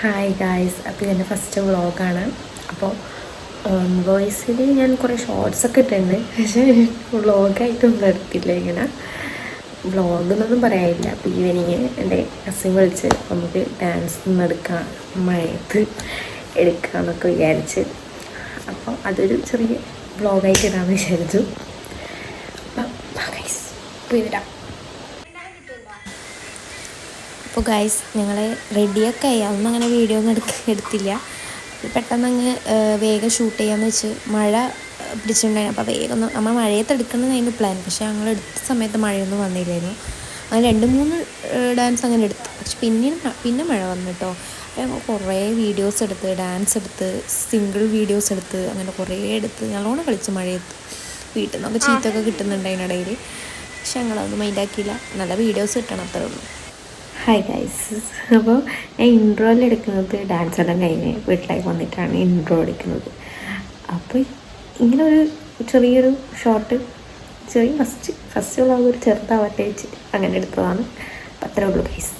Hi guys, അപ്പോൾ ഇതെൻ്റെ first വ്ളോഗാണ്. അപ്പോൾ വോയിസിൽ ഞാൻ കുറേ ഷോർട്സൊക്കെ ഇട്ടിട്ടുണ്ട്, പക്ഷേ വ്ളോഗായിട്ടൊന്നും എടുത്തില്ല. ഇങ്ങനെ വ്ളോഗെന്നൊന്നും പറയാനില്ല. അപ്പോൾ ഈവനിങ് എൻ്റെ കസിൻ വിളിച്ച് നമുക്ക് ഡാൻസ് ഒന്നും എടുക്കാം, മഴയത്ത് എടുക്കാമെന്നൊക്കെ വിചാരിച്ച്. അപ്പോൾ അതൊരു ചെറിയ വ്ളോഗായിട്ട് ഇടാമെന്ന് വിചാരിച്ചു. അപ്പോൾ ഗൈസ് പോയിടാം. അപ്പോൾ ഗൈസ് ഞങ്ങൾ റെഡിയൊക്കെ ആയി. അതൊന്നും അങ്ങനെ വീഡിയോ ഒന്നും എടുത്തില്ല. പെട്ടെന്ന് അങ്ങ് വേഗം ഷൂട്ട് ചെയ്യാമെന്ന് വെച്ച് മഴ പിടിച്ചിട്ടുണ്ടായിരുന്നു. അപ്പോൾ വേഗം നമ്മൾ മഴയത്ത് എടുക്കണമെന്നായിരുന്നു പ്ലാൻ. പക്ഷേ ഞങ്ങൾ എടുത്ത സമയത്ത് മഴയൊന്നും വന്നില്ലായിരുന്നു. അങ്ങനെ 2-3 ഡാൻസ് അങ്ങനെ എടുത്തു. പക്ഷെ പിന്നെ മഴ വന്നു കേട്ടോ. ഞങ്ങൾ കുറേ വീഡിയോസ് എടുത്ത്, ഡാൻസ് എടുത്ത്, സിംഗിൾ വീഡിയോസ് എടുത്ത്, അങ്ങനെ കുറേ എടുത്ത് നല്ലോണം കളിച്ച് മഴയത്ത്. വീട്ടിൽ നിന്നൊക്കെ ചീത്തൊക്കെ കിട്ടുന്നുണ്ട് അതിനിടയിൽ. പക്ഷെ ഞങ്ങളതൊന്നും മൈൻഡാക്കിയില്ല. നല്ല വീഡിയോസ് കിട്ടണം, അത്രേ ഉള്ളൂ. ഹായ് ഗൈസ്, അപ്പോൾ ഞാൻ ഇൻട്രോയിൽ എടുക്കുന്നത് ഡാൻസ് എല്ലാം കഴിഞ്ഞ് വീട്ടിലേക്ക് വന്നിട്ടാണ് ഇൻട്രോ എടുക്കുന്നത്. അപ്പോൾ ഇങ്ങനെ ഒരു ചെറിയൊരു ഷോർട്ട്, ഫസ്റ്റ് വ്ളോഗ് ഒരു ചെറുതാവട്ടെ വെച്ചിട്ട് അങ്ങനെ എടുത്തതാണ്. അപ്പം അത്രേ ഉള്ളൂ ഗൈസ്.